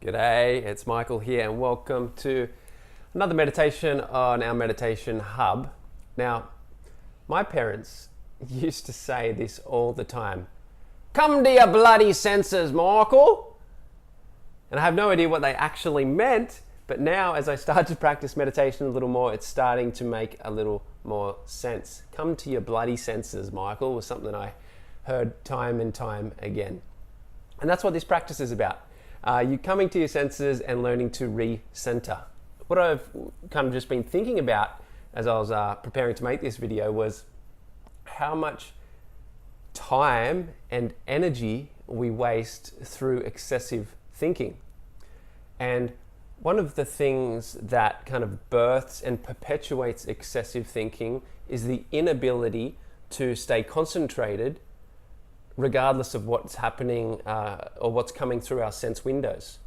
G'day, it's Michael here, and welcome to another meditation on our meditation hub. Now, my parents used to say this all the time: "Come to your bloody senses, Michael." And I have no idea what they actually meant, but now as I start to practice meditation a little more, it's starting to make a little more sense. "Come to your bloody senses, Michael," was something I heard time and time again. And that's what this practice is about. You coming to your senses and learning to re-center. What I've kind of just been thinking about as I was preparing to make this video was how much time and energy we waste through excessive thinking. And one of the things that kind of births and perpetuates excessive thinking is the inability to stay concentrated regardless of what's happening or what's coming through our sense windows.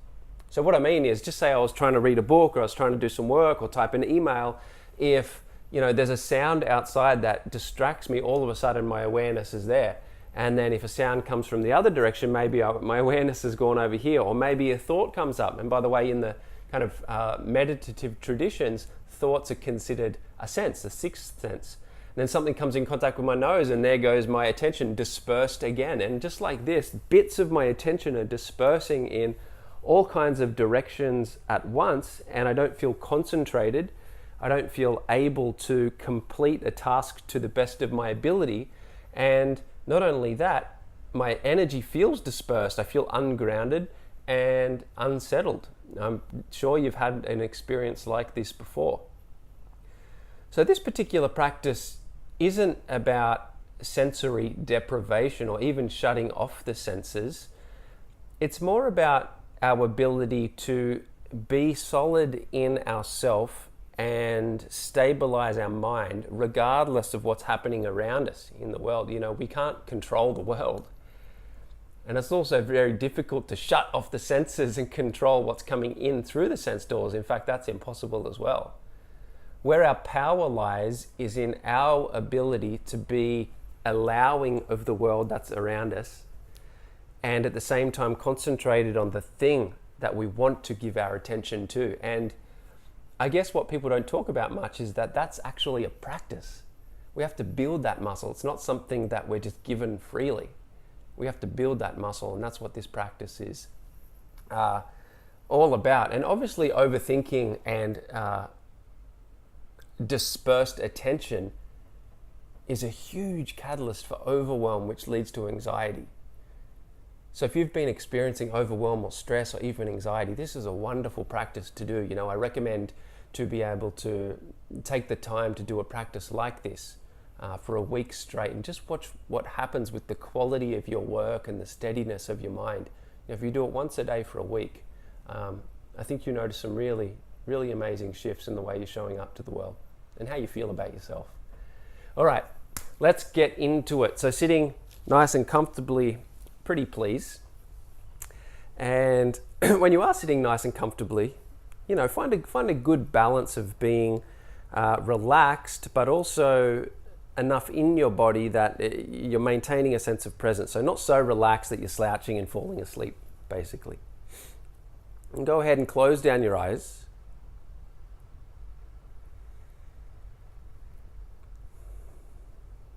So what I mean is, just say I was trying to read a book, or I was trying to do some work or type an email. If there's a sound outside that distracts me, all of a sudden my awareness is there. And then if a sound comes from the other direction, maybe my awareness has gone over here, or maybe a thought comes up. And by the way, in the kind of meditative traditions, thoughts are considered a sense, a sixth sense. And then something comes in contact with my nose, and there goes my attention dispersed again. And just like this, bits of my attention are dispersing in all kinds of directions at once, and I don't feel concentrated. I don't feel able to complete a task to the best of my ability. And not only that, my energy feels dispersed. I feel ungrounded and unsettled. I'm sure you've had an experience like this before. So this particular practice isn't about sensory deprivation or even shutting off the senses. It's more about our ability to be solid in ourself and stabilize our mind regardless of what's happening around us in the world. We can't control the world. And it's also very difficult to shut off the senses and control what's coming in through the sense doors. In fact, that's impossible as well. Where our power lies is in our ability to be allowing of the world that's around us, and at the same time concentrated on the thing that we want to give our attention to. And I guess what people don't talk about much is that that's actually a practice. We have to build that muscle. It's not something that we're just given freely. We have to build that muscle, and that's what this practice is all about. And obviously overthinking and dispersed attention is a huge catalyst for overwhelm, which leads to anxiety. So if you've been experiencing overwhelm or stress or even anxiety, this is a wonderful practice to do. I recommend to be able to take the time to do a practice like this for a week straight, and just watch what happens with the quality of your work and the steadiness of your mind. If you do it once a day for a week, I think you notice some really, really amazing shifts in the way you're showing up to the world and how you feel about yourself. All right, let's get into it. So sitting nice and comfortably, pretty please. And when you are sitting nice and comfortably, find a good balance of being relaxed, but also enough in your body that you're maintaining a sense of presence. So not so relaxed that you're slouching and falling asleep, basically. And go ahead and close down your eyes.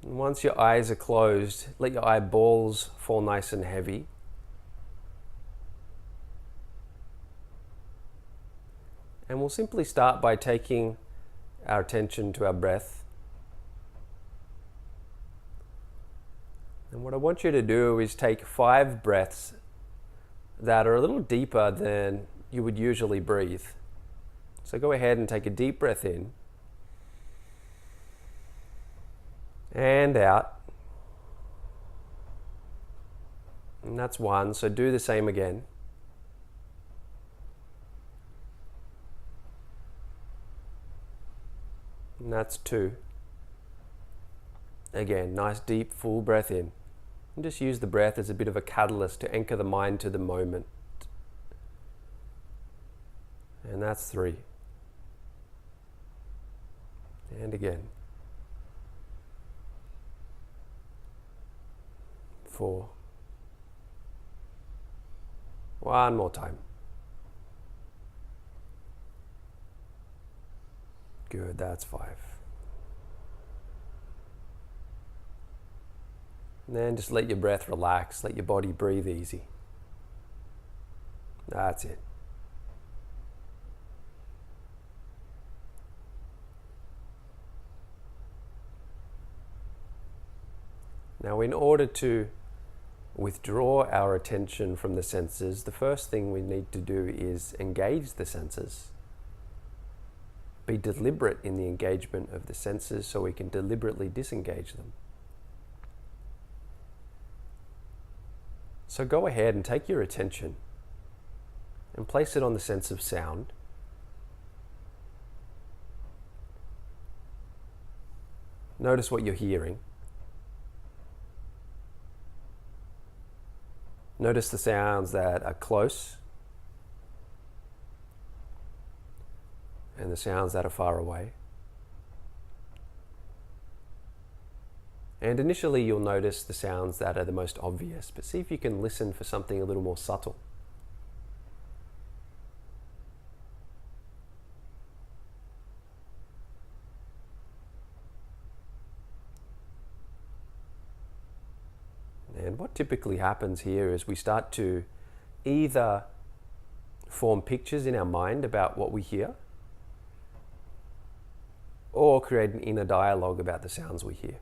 And once your eyes are closed, let your eyeballs fall nice and heavy. And we'll simply start by taking our attention to our breath. And what I want you to do is take 5 breaths that are a little deeper than you would usually breathe. So go ahead and take a deep breath in and out. And that's 1, so do the same again. And that's 2. Again, nice deep full breath in. And just use the breath as a bit of a catalyst to anchor the mind to the moment. And that's 3. And again. 4. One more time. Good, that's 5. And then just let your breath relax, let your body breathe easy. That's it. Now, in order to withdraw our attention from the senses, the first thing we need to do is engage the senses. Be deliberate in the engagement of the senses so we can deliberately disengage them. So go ahead and take your attention and place it on the sense of sound. Notice what you're hearing. Notice the sounds that are close and the sounds that are far away. And initially you'll notice the sounds that are the most obvious, but see if you can listen for something a little more subtle. And what typically happens here is we start to either form pictures in our mind about what we hear, or create an inner dialogue about the sounds we hear.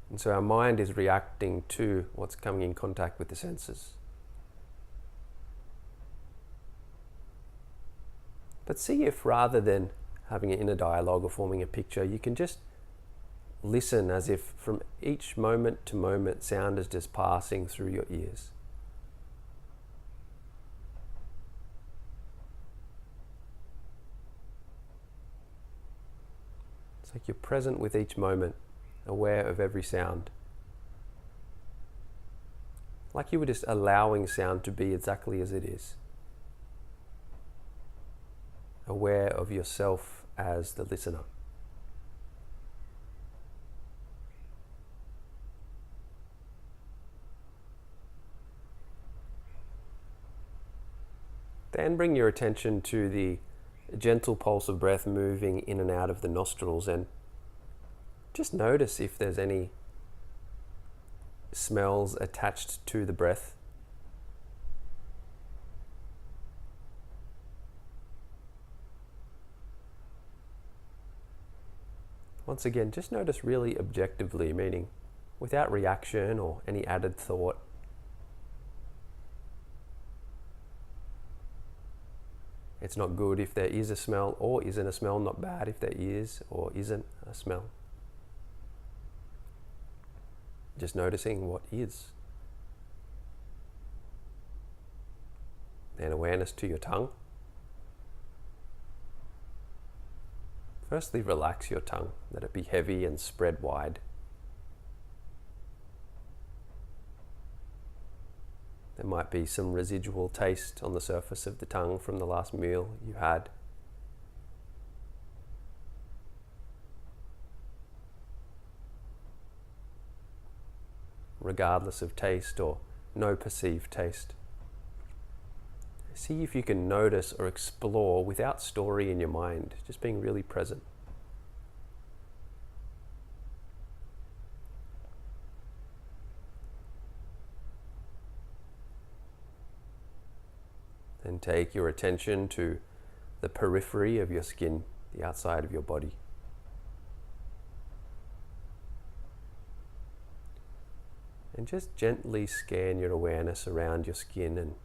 And so our mind is reacting to what's coming in contact with the senses. But see if rather than having an inner dialogue or forming a picture, you can just listen as if from each moment to moment sound is just passing through your ears. It's like you're present with each moment, aware of every sound. Like you were just allowing sound to be exactly as it is. Aware of yourself as the listener. Then bring your attention to the gentle pulse of breath moving in and out of the nostrils, and just notice if there's any smells attached to the breath. Once again, just notice really objectively, meaning without reaction or any added thought. It's not good if there is a smell or isn't a smell, not bad if there is or isn't a smell. Just noticing what is. Then awareness to your tongue. Firstly, relax your tongue, let it be heavy and spread wide. There might be some residual taste on the surface of the tongue from the last meal you had. Regardless of taste or no perceived taste. See if you can notice or explore without story in your mind, just being really present. Then take your attention to the periphery of your skin, the outside of your body. And just gently scan your awareness around your skin and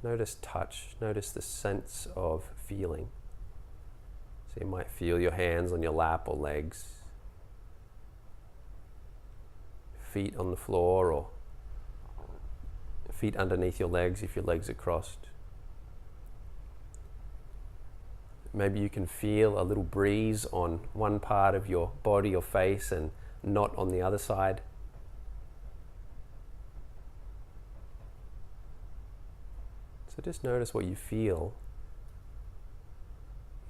notice touch, notice the sense of feeling. So you might feel your hands on your lap or legs, feet on the floor or feet underneath your legs if your legs are crossed. Maybe you can feel a little breeze on one part of your body or face and not on the other side. So just notice what you feel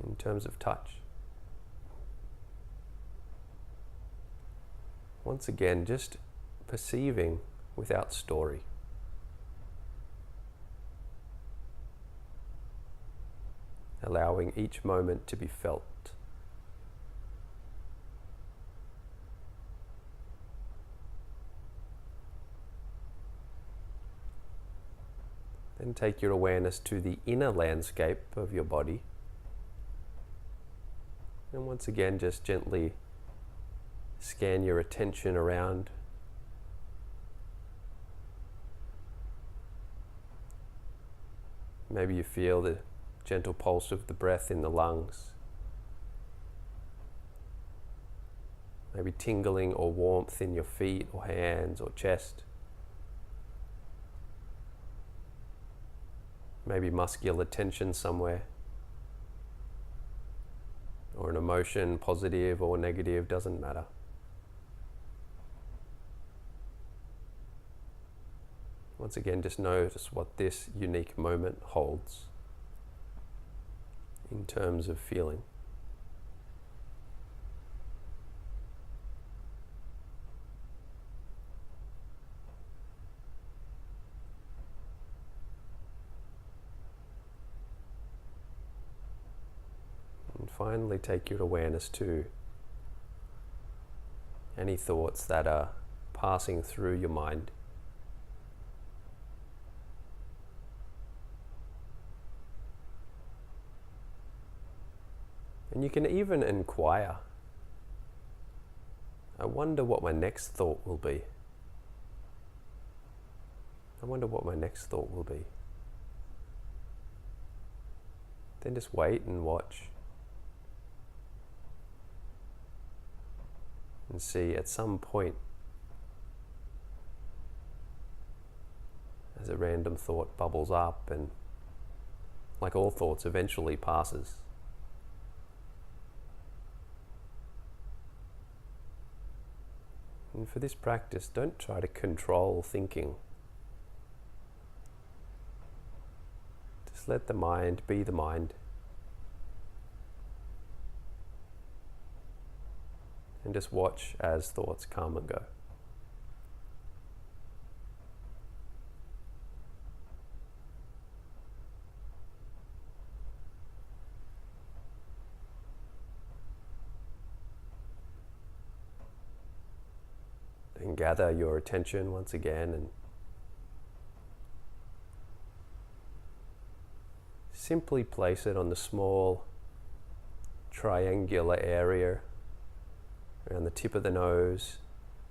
in terms of touch. Once again, just perceiving without story. allowing each moment to be felt. Then take your awareness to the inner landscape of your body. And once again, just gently scan your attention around. Maybe you feel the gentle pulse of the breath in the lungs. Maybe tingling or warmth in your feet or hands or chest. Maybe muscular tension somewhere. Or an emotion, positive or negative, doesn't matter. Once again, just notice what this unique moment holds in terms of feeling. And finally, take your awareness to any thoughts that are passing through your mind. And you can even inquire, I wonder what my next thought will be. I wonder what my next thought will be. Then just wait and watch. And see at some point, as a random thought bubbles up and, like all thoughts, eventually passes. And for this practice, don't try to control thinking. Just let the mind be the mind. And just watch as thoughts come and go. And gather your attention once again and simply place it on the small triangular area around the tip of the nose,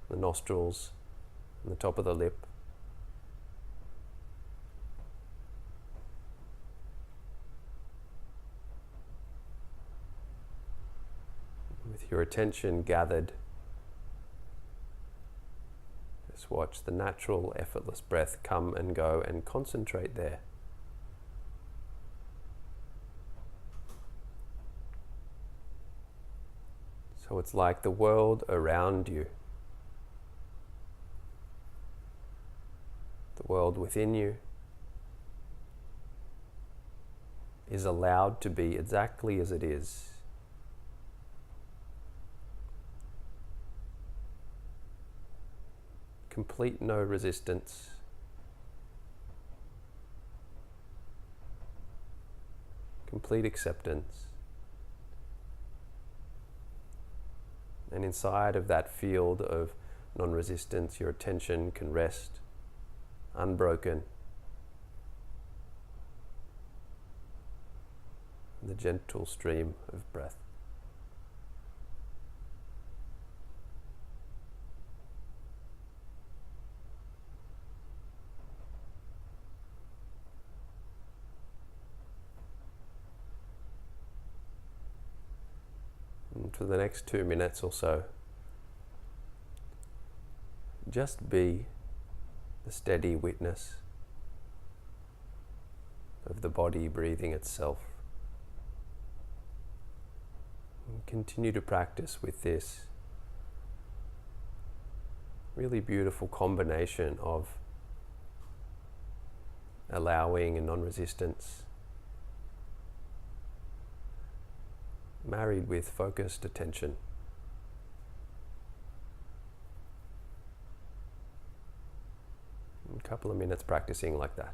the nostrils, and the top of the lip. With your attention gathered, just watch the natural, effortless breath come and go and concentrate there. So it's like the world around you, the world within you, is allowed to be exactly as it is. Complete no resistance. Complete acceptance. And inside of that field of non-resistance, your attention can rest unbroken in the gentle stream of breath. And for the next 2 minutes or so, just be the steady witness of the body breathing itself. And continue to practice with this really beautiful combination of allowing and non-resistance, married with focused attention. A couple of minutes practicing like that.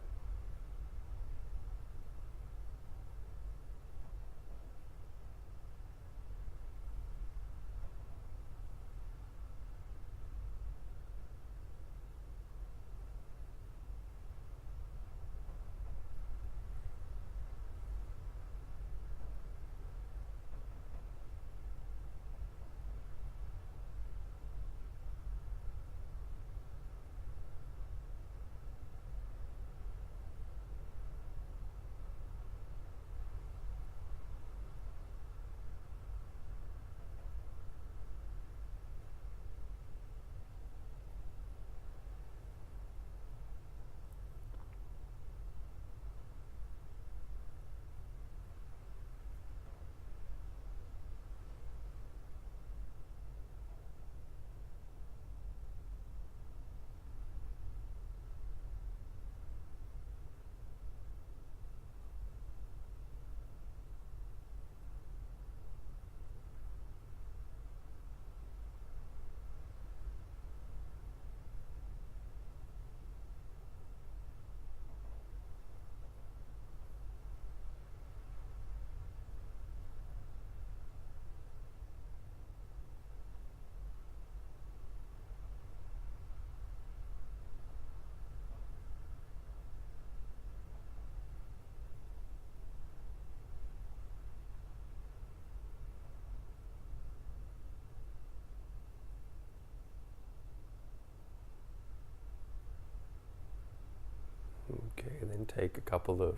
Okay, and then take a couple of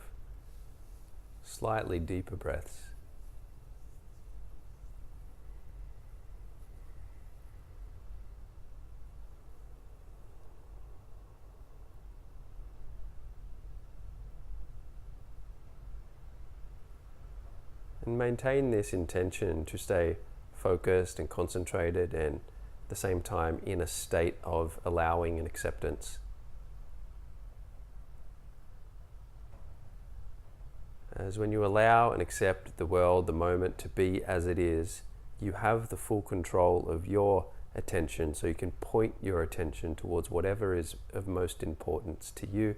slightly deeper breaths. And maintain this intention to stay focused and concentrated, and at the same time in a state of allowing and acceptance. As when you allow and accept the world, the moment to be as it is, you have the full control of your attention, so you can point your attention towards whatever is of most importance to you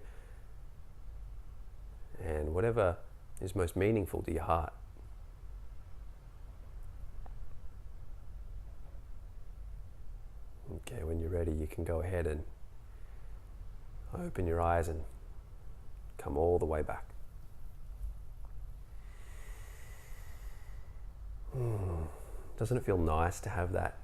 and whatever is most meaningful to your heart. Okay, when you're ready, you can go ahead and open your eyes and come all the way back. Doesn't it feel nice to have that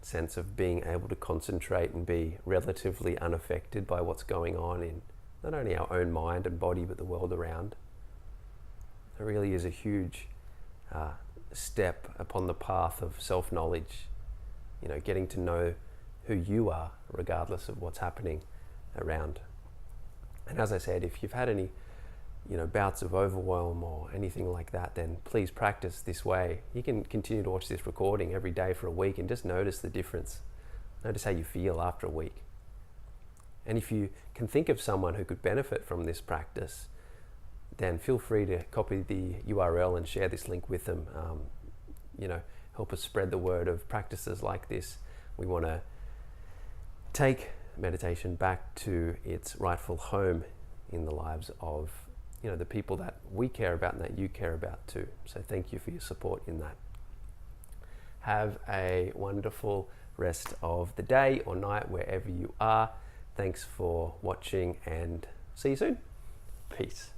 sense of being able to concentrate and be relatively unaffected by what's going on in not only our own mind and body, but the world around? It really is a huge step upon the path of self-knowledge, getting to know who you are regardless of what's happening around. And as I said, if you've had any bouts of overwhelm or anything like that, then please practice this way. You can continue to watch this recording every day for a week and just notice the difference. Notice how you feel after a week. And if you can think of someone who could benefit from this practice, then feel free to copy the URL and share this link with them. Help us spread the word of practices like this. We want to take meditation back to its rightful home in the lives of the people that we care about and that you care about too. So thank you for your support in that. Have a wonderful rest of the day or night wherever you are. Thanks for watching and see you soon. Peace.